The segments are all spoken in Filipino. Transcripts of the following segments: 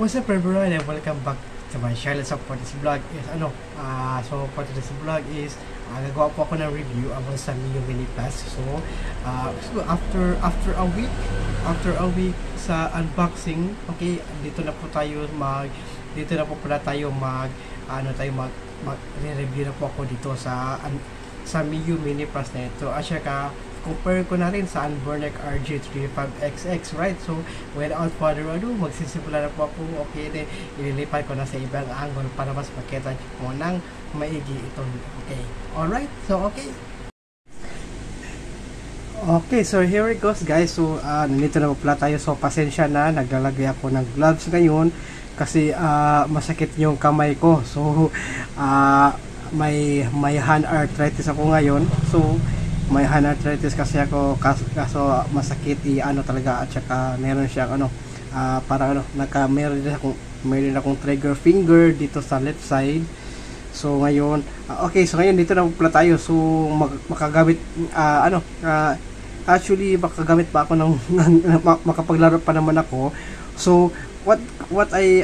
what's up everyone and welcome back to my channel. So for this vlog is for today's vlog is gagawa po ako ng review about sa Mio Mini Plus. So after a week sa unboxing, okay, dito na po pala tayo mag review na po ako dito sa Mio Mini Plus na ito. At saka compare ko na rin sa Anbernic RG35XX, right? So without further ado, magsisimula na po ako. Okay, then ililipat ko na sa ibang angle para mas makita mo ng maigi itong. Okay, alright, so okay, so here it goes guys. So nandito na po pala tayo. So pasensya na, naglalagay ako ng gloves ngayon kasi masakit yung kamay ko. So may hand arthritis ako ngayon. So may hand arthritis kasi ako, kaso masakit talaga. At saka meron siyang meron akong trigger finger dito sa left side. So ngayon so ngayon dito na pala tayo. So makagamit actually makagamit pa ako ng makapaglaro pa naman ako. So what I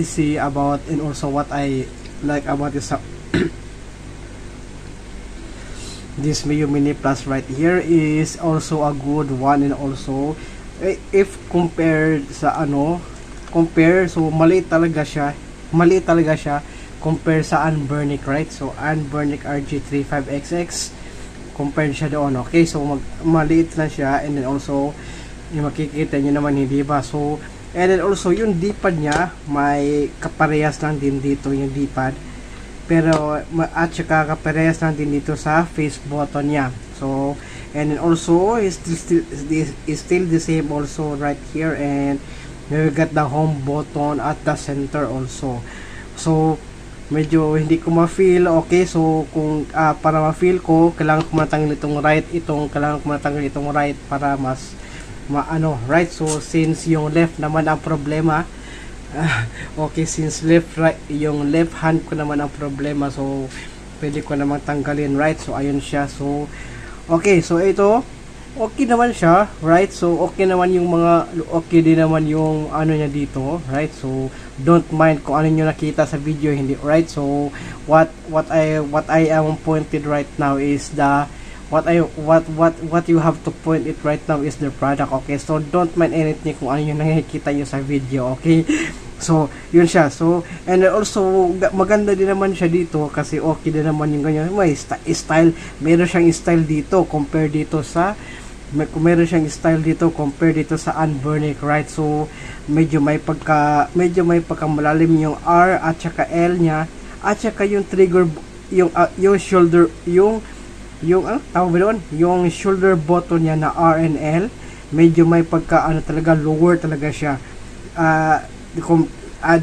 see about, and also what I like about this Mio Mini Plus right here is also a good one. And also if compared sa so maliit talaga siya compare sa Anbernic, right? So Anbernic RG35XX compared siya doon. Okay, so maliit lang siya. And then also yung makikita nyo naman, hindi ba? So and then also yung D-pad niya may kaparehas lang din dito yung D-pad, pero at saka kaparehas lang din dito sa face button niya. So and then also is still the same also right here, and we got the home button at the center also. So medyo hindi ko ma-feel. Okay, so kung para ma-feel ko, kailangan ko matanggal itong right para mas right. So since yung left naman ang problema, okay, since yung left hand ko naman ang problema, so pwede ko namang tanggalin, right? So ayun siya. So okay, so ito okay naman siya, right? So okay din naman yung niya dito, right? So don't mind kung ano nyo nakita sa video, hindi, right? So what I am pointed right now is what you have to point it right now is the product. Okay, so don't mind anything kung ano yung nakikita nyo sa video. Okay, so yun siya. So and also maganda din naman siya dito kasi okay din naman yung ganyan, may style, meron siyang style dito compare dito sa Anbernic, right? So medyo may pagka malalim yung R at saka L niya, at saka yung trigger, yung shoulder, yung shoulder button niya na R and L, medyo may pagka talaga lower talaga siya.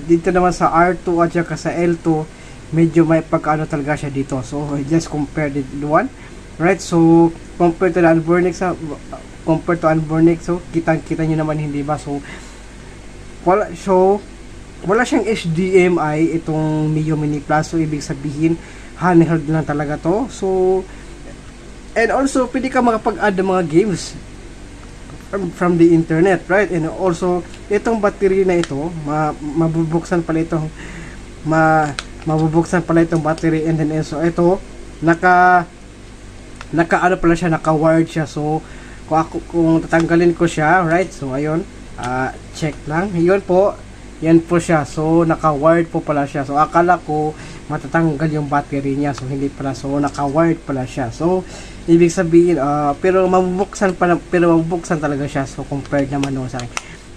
Dito naman sa R2 at saka sa L2, medyo may pagka talaga siya dito. So just compare the one, right? So compared to Anbernic, so kita niyo naman, hindi ba? So wala siyang HDMI itong Mio Mini Plus. So ibig sabihin handheld lang talaga to. So and also pwede ka makapag-add ng mga games from the internet, right? And also itong battery na ito, mabubuksan pala itong battery. And then so ito naka pala siya, naka-wired siya. So kung tatanggalin ko siya, right? So ayun, check lang, yan po siya. So naka-wired po pala siya. So akala ko matatanggal yung battery niya, so hindi pala. So naka-wired pala siya. So ibig sabihin pero mabubuksan talaga siya. So compared naman sa akin,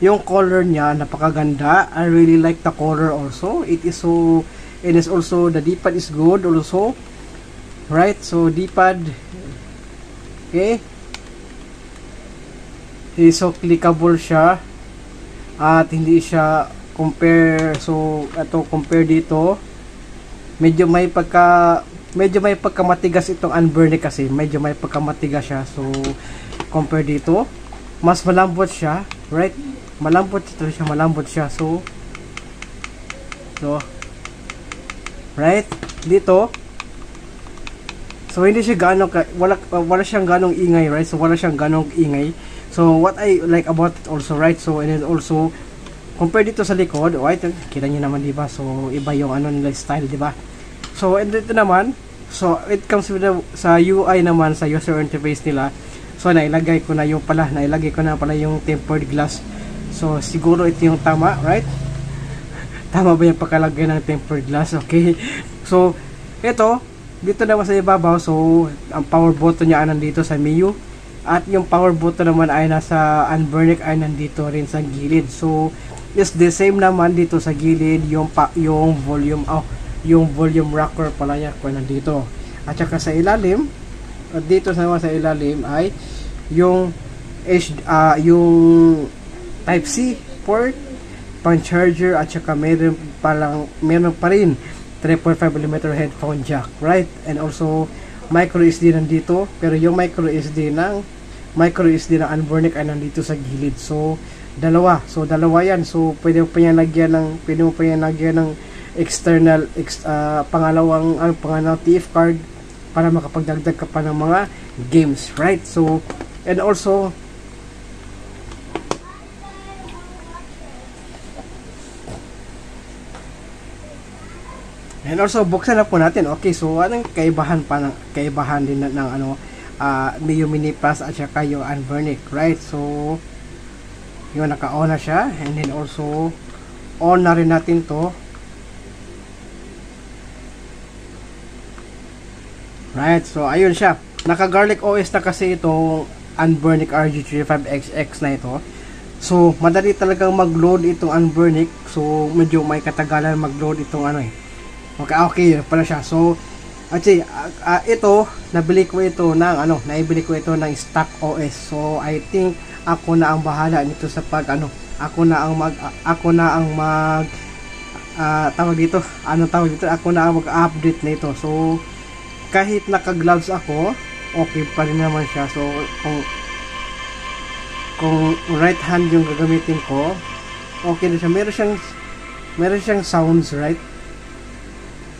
yung color niya napakaganda. I really like the color also. It is also the D-pad is good also, right? So D-pad, okay, so clickable siya at hindi siya compare. So compare dito, medyo may pagkamatigas itong Anbernic kasi medyo may pagkamatigas siya. So compare dito, mas malambot siya, right? Malambot siya. So right dito, so hindi siya wala siyang ganong ingay, right? So wala siyang ganong ingay. So what I like about it also, right? So and then also compare dito sa likod, right, kita nyo naman, diba? So iba yung ano nila style, diba? So and dito naman, so it comes with sa UI naman, sa user interface nila. So nailagay ko na yung tempered glass. So siguro ito yung tama, right? Tama ba yung pagkalagay ng tempered glass? Okay. So ito, dito naman sa ibabaw, so ang power button niya ay nandito sa menu. At yung power button naman ay nasa Anbernic ay nandito rin sa gilid. So is the same naman dito sa gilid, yung volume rocker pala niya kung nandito. At saka sa ilalim, at dito naman sa ilalim ay yung type C port, pang charger, at saka meron pa rin 3.5mm headphone jack, right? And also micro SD nandito, pero yung micro SD ng Anbernic ay nandito sa gilid. So dalawa yan. So pwede mo pa yan lagyan ng external pangalawang TF card para makapagdagdag ka pa ng mga games, right? So and also buksan na po natin. Okay, so anong kaibahan din ng Miyoo Mini Plus at saka yung Anbernic, right? So yung naka-on na siya, and then also on na rin natin to, right? So ayun siya, naka Garlic OS na kasi itong Anbernic RG35XX na ito. So madali talagang mag-load itong Anbernic. So medyo may katagalan mag-load itong okay pala siya. So actually, ito naibili ko ito ng stock OS. So I think ako na ang bahala nito sa ako na ang mag-update nito. So kahit naka-gloves ako, okay pa rin naman siya. So kung right hand yung gagamitin ko, okay na siya. Meron siyang sounds, right?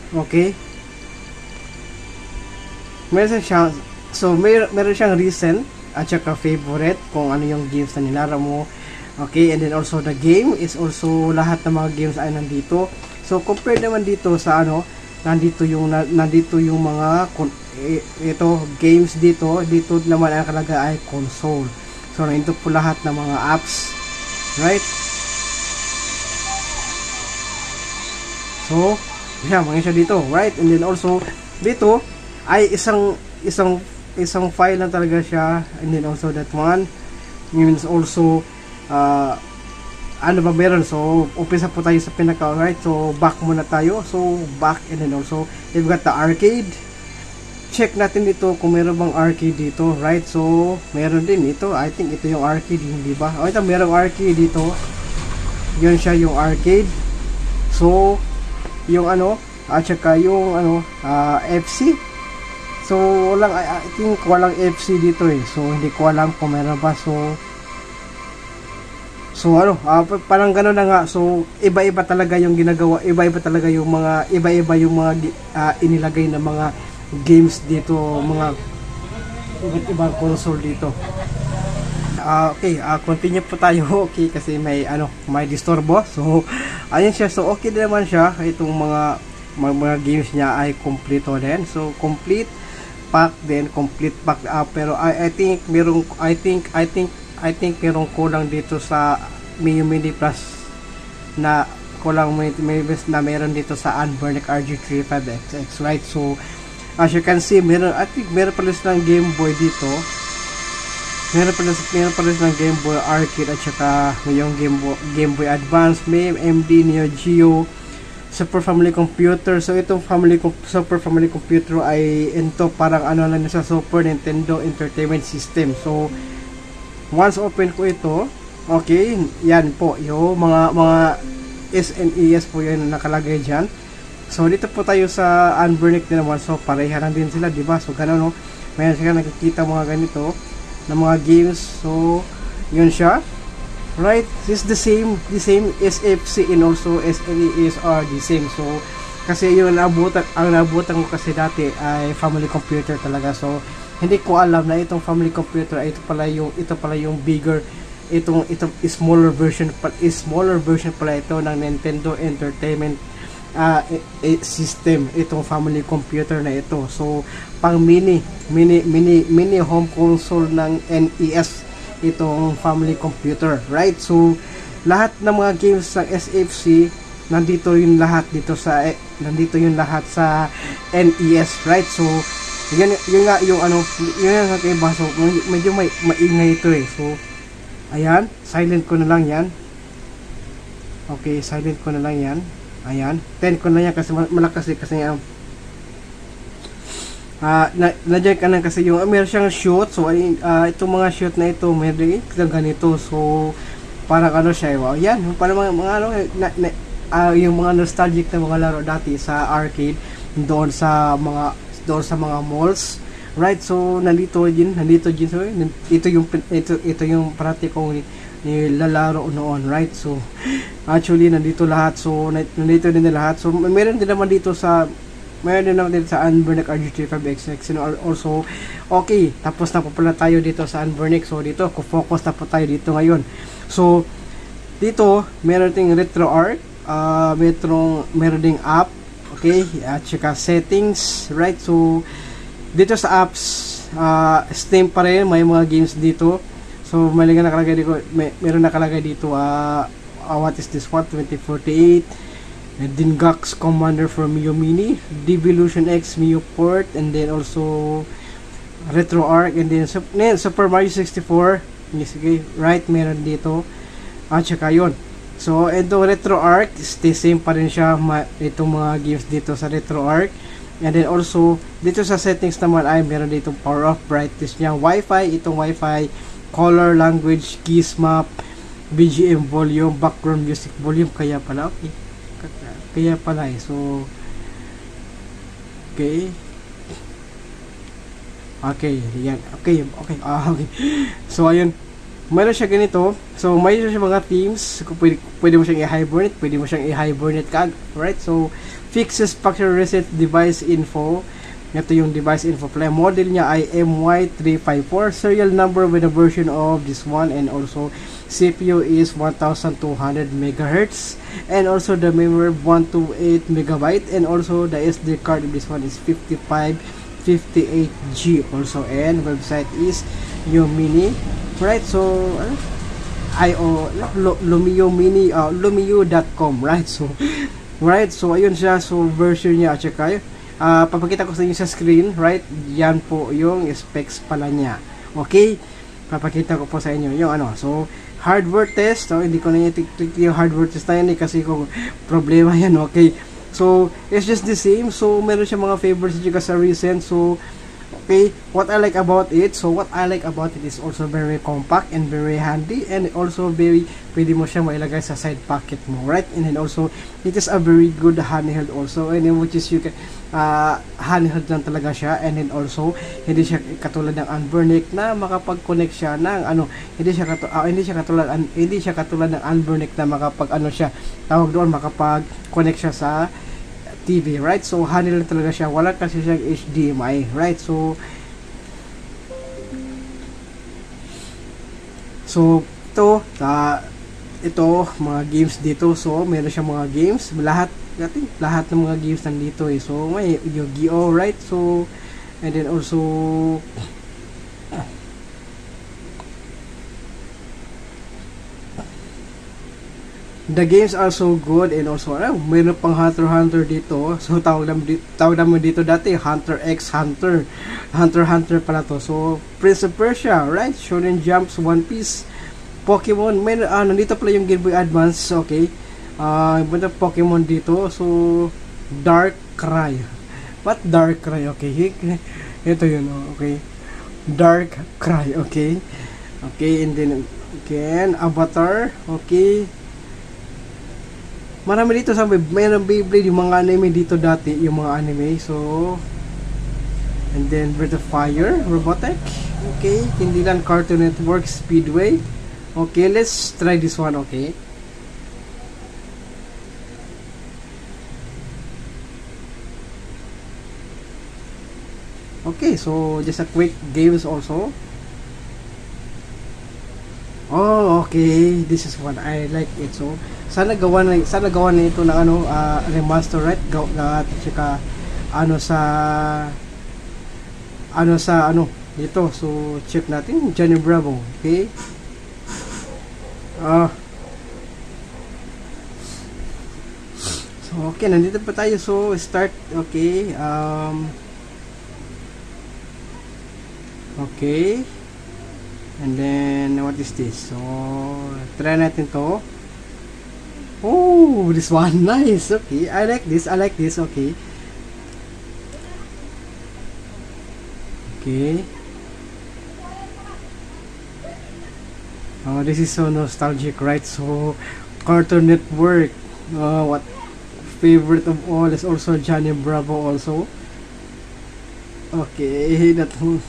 Okay. Meron siyang recent at saka favorite kung ano yung games na nilaro mo. Okay, and then also the game is also lahat ng mga games ay nandito. So compare naman dito sa nandito yung mga games dito naman ang nakalagay ay console. So nandito po lahat ng mga apps, right? So yeah, mga siya dito, right? And then also dito ay isang file na talaga siya. And then also that one means also meron. So umpisa po tayo sa pinaka, right? So back muna tayo. So back, and then also we've got the arcade. Check natin dito kung meron bang arcade dito, right? So meron din ito. I think ito yung arcade, hindi ba? Ito merong arcade dito. Yun siya yung arcade. So yung at saka yung FC. So I think walang FC dito eh. So hindi ko alam kung meron ba. So parang gano'n na nga. So iba-iba talaga yung ginagawa, iba-iba yung mga inilagay na mga games dito, mga ibang console dito. Okay, continue po tayo. Okay, kasi may disturbo. So ayun siya. So okay din naman siya. Itong mga games niya ay kompleto din. So complete pack din, complete pack. Pero I think merong kulang dito sa Miyoo Mini Plus na meron dito sa Anbernic RG35XX, right? So as you can see, meron pala silang Game Boy dito. Meron pala silang Game Boy Arcade at saka yung Game Boy Advance, may MD, Neo Geo, Super Family Computer. So itong Super Family Computer ay parang lang sa Super Nintendo Entertainment System. So once open ko ito, okay, yan po yung mga SNES po yan nakalagay dyan. So dito po tayo sa Anbernic din naman. So pareha lang din sila, diba? So gano'n, mayroon siya nakikita mga ganito na mga games. So yun siya, right? This is the same SFC and also SNES are the same. So kasi yung nabutan ko kasi dati ay family computer talaga. So hindi ko alam na itong family computer ay ito pala yung bigger itong smaller version pala ito ng Nintendo Entertainment system, itong family computer na ito. So pang mini home console ng NES itong family computer, right? So lahat ng mga games ng SFC nandito yung lahat sa NES, right? So yun nga yung ano, yun nga kay baso, medyo maingay ito eh. So ayan, silent ko na lang yan. Okay, silent ko na lang yan. Ayan, 10 ko na yan kasi malakas eh, kasi nadyan ka na kasi yung meron siyang shoot. So itong mga shoot na ito meron ganito. So parang ano siya, wow, yan parang mga ano yung mga nostalgic na mga laro dati sa arcade doon sa mga malls, right? So nandito din so ito yung parati kong nilalaro noon, right? So actually nandito lahat, so nandito din lahat. So meron din naman dito sa Anbernic RG35XX, and also okay, tapos na po pala tayo dito sa Anbernic. So dito focus na po tayo dito ngayon. So dito meron ding RetroArch, meron ding app, okay, at saka settings, right? So dito sa apps, Steam pa rin, may mga games dito. So may nakalagay dito, meron nakalagay dito what is this one, 2048, Dingax Commander for Mio Mini, Devolution X Mio Port, and then also RetroArch, and then Super Mario 64, yes, okay, right, meron dito, at saka yun. So ito RetroArch, stay same pa rin siya, itong mga games dito sa RetroArch. And then also dito sa settings naman ay meron dito power off, brightness niya, Wi-Fi, itong Wi-Fi, color, language, keys, map, BGM volume, background music volume, kaya pala so okay, yan, okay. So ayun, mayroon siya ganito. So mayroon siya mga themes, pwede mo siyang i-hibernate, right? So fixes factory reset device info. Ito yung device info pala. Model niya ay MY354, serial number with a version of this one, and also CPU is 1200 MHz, and also the memory 128 MB, and also the SD card of this one is 5558G also, and website is Lumio, right? So lumio.com, right? So right, so ayun siya. So version niya, at saka papakita ko sa inyo sa screen, right? Yan po yung specs pala niya. Okay, papakita ko po sa inyo yung ano. So hardware test, so hindi ko na yung hardware test na yan kasi kung problema yan. Okay, so it's just the same. So meron siya mga favorites dito sa recent. So okay, what I like about it is also very compact and very handy, and also pwede mo siyang mailagay sa side pocket mo, right? And then also it is a very good handheld also, and then which is you can handheld lang talaga siya. And then also hindi siya katulad ng Anbernic na makapag-connect siya ng ano, hindi siya katulad ng Anbernic na makapag-connect siya sa TV, right? So handle talaga siya, wala kasi siyang HDMI, right? So ito mga games dito. So meron siya mga games, lahat ng mga games nandito eh. So may Yu-Gi-Oh, right? So and then also the games are so good, and also mayroon pang Hunter dito. So tawag naman dito dati Hunter x Hunter pala to. So Prince of Persia, right? Shonen Jumps, One Piece, Pokemon, nandito pala yung Game Boy Advance. Okay, may Pokemon dito. So Darkrai, what Darkrai? Okay, ito yun. Okay, Darkrai. Okay, and then again Avatar. Okay, marami dito sa mayroong Beyblade, yung mga anime dito dati, yung mga anime. So and then Breath of Fire, Robotech. Okay, hindi lang Cartoon Network, Speedway. Okay, let's try this one. Okay, so just a quick games also. Oh, okay. This is what I like it. So, sana gawa na ito ng ano, remaster, right? Tsaka ano sa ano dito. So, check natin Johnny Bravo. Okay? So, okay, nandito pa tayo. So, start. Okay. Okay. And then, what is this? So, try natin to. Oh, this one, nice. Okay, I like this. Okay. Okay. Oh, this is so nostalgic, right? So, Cartoon Network. What favorite of all is also Johnny Bravo also. Okay, that one.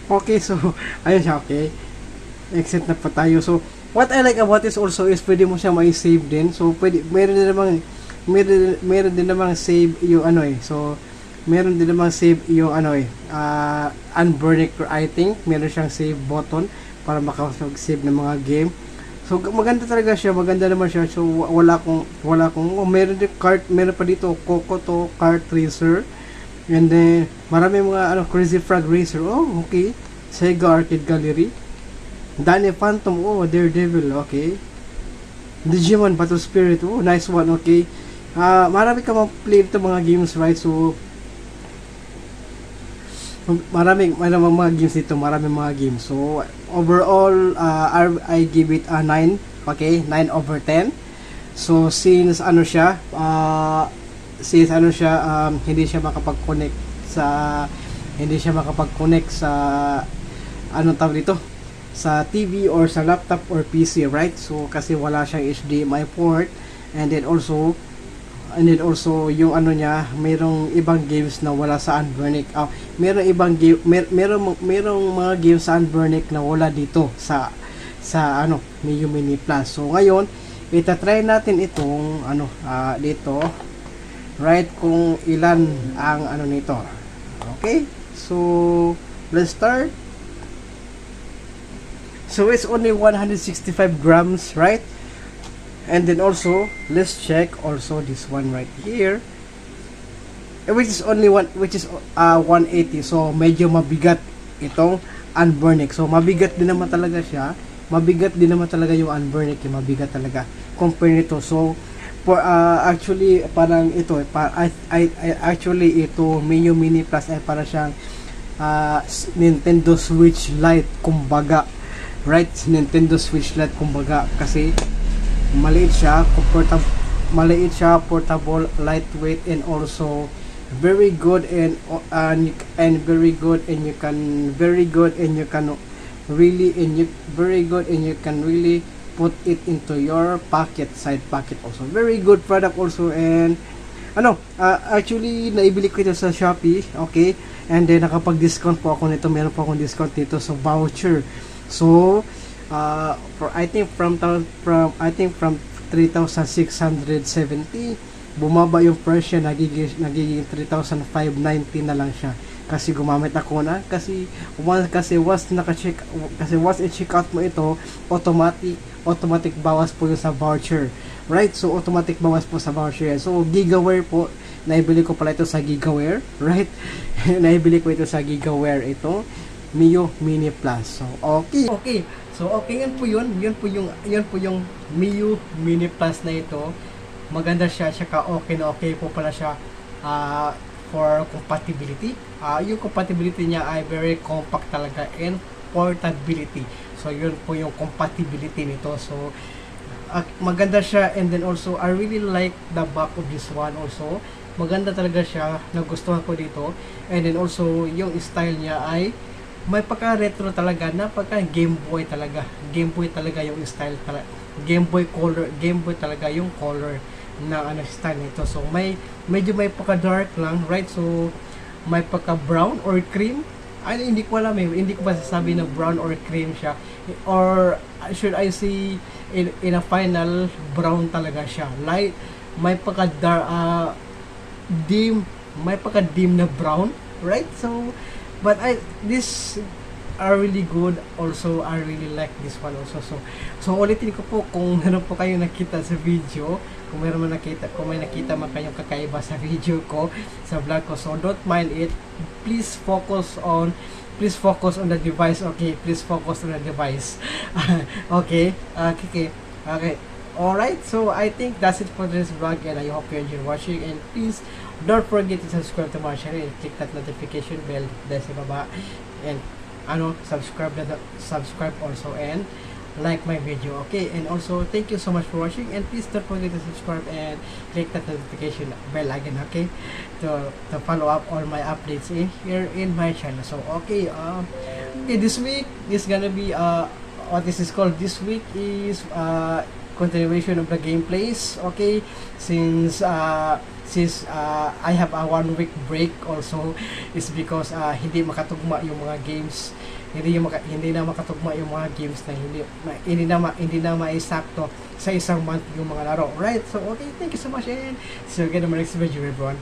Okay, so, ayun siya, okay. Exit na pa tayo. So, what I like about this also is pwede mo siya mai-save din. So, pwede, meron din namang save yung ano eh. So, meron din namang save yung ano eh. Unburnick, I think. Meron siyang save button para makasave ng mga game. So, maganda talaga siya. Maganda naman siya. So, wala kong, meron din cart, meron pa dito, Kokoto Kart Racer. And then, marami mga Crazy Frog Racer. Oh, okay. Sega Arcade Gallery. Danny Phantom. Oh, Daredevil. Okay. Digimon Battle Spirit. Oh, nice one. Okay. Marami ka ma-play ito mga games, right? So, maraming mga games dito. Maraming mga games. So, overall, I give it a 9. Okay, 9 over 10. So, since ano siya, hindi siya makapag-connect sa anong tawag dito, sa TV or sa laptop or PC, right? So kasi wala siyang HDMI port, and then also yung ano niya, mayroong ibang games na wala sa Unburnick. Mayroong ibang game, mayroong mga games sa Unburnick na wala dito sa Miyoo Mini Plus. So ngayon, itatry natin itong dito, right, kung ilan ang nito. Okay, so let's start. So it's only 165 grams, right? And then also let's check also this one right here, which is 180. So medyo mabigat itong Unburnick. So mabigat din naman talaga siya. Mabigat din naman talaga yung Unburnick, mabigat talaga compare nito. So actually parang ito actually ito Miyoo Mini Plus ay para siyang Nintendo Switch Lite kumbaga, right? Nintendo Switch Lite kumbaga, kasi maliit siya, portable, lightweight, and also very good and very good, and you can really put it into your side pocket also. Very good product also. And actually naibili ko ito sa Shopee, okay, and then nakapag-discount po ako nito. Meron po akong discount dito sa voucher. So I think from 3,670 bumaba yung presyo, nagiging 3,590 na lang siya. kasi gumamit ako na, kasi once i-check out mo ito, automatic bawas po yun sa voucher, right? So automatic bawas po sa voucher. So Gigaware po, naibili ko pala ito sa Gigaware, right? Naibili ko ito sa Gigaware, ito Mio Mini Plus. So okay, so okay, yun po yung Mio Mini Plus na ito. Maganda siya, saka okay po pala siya for compatibility. Yung compatibility niya ay very compact talaga, and portability. So yun po yung compatibility nito. So maganda siya, and then also I really like the back of this one also. Maganda talaga siya, nagustuhan ko dito. And then also yung style niya ay may pagka-retro talaga, napaka Game Boy talaga. Game Boy talaga yung style talaga. Game Boy talaga yung color na style nito. So medyo may pagka-dark lang, right? So may pagka-brown or cream. Ay, hindi ko alam hindi ko masasabi na brown or cream siya, or should I say in a final brown talaga siya. Light, may pagka-dark may pagka-dim na brown, right? So but this are really good also. I really like this one also. So ulitin ko po, kung meron po kayong nakita sa video, kung may nakita man kayong kakaiba sa video ko, sa vlog ko, so don't mind it. Please focus on the device. Okay, please focus on the device. Okay. Alright, so I think that's it for this vlog, and I hope you enjoyed watching, and please don't forget to subscribe to my channel and click that notification bell dahil sa baba, and subscribe also, and like my video. Okay, and also thank you so much for watching, and please don't forget to subscribe and click that notification bell again, okay, to follow up all my updates here in my channel. So okay, this week is gonna be what this is called, this week is continuation of the gameplays. Okay, since I have a 1 week break also, is because hindi makatugma yung mga games, hindi na makatugma yung mga games na hindi na maisakto sa isang month yung mga laro, right? So okay, thank you so much, and see you again in my next video, everyone.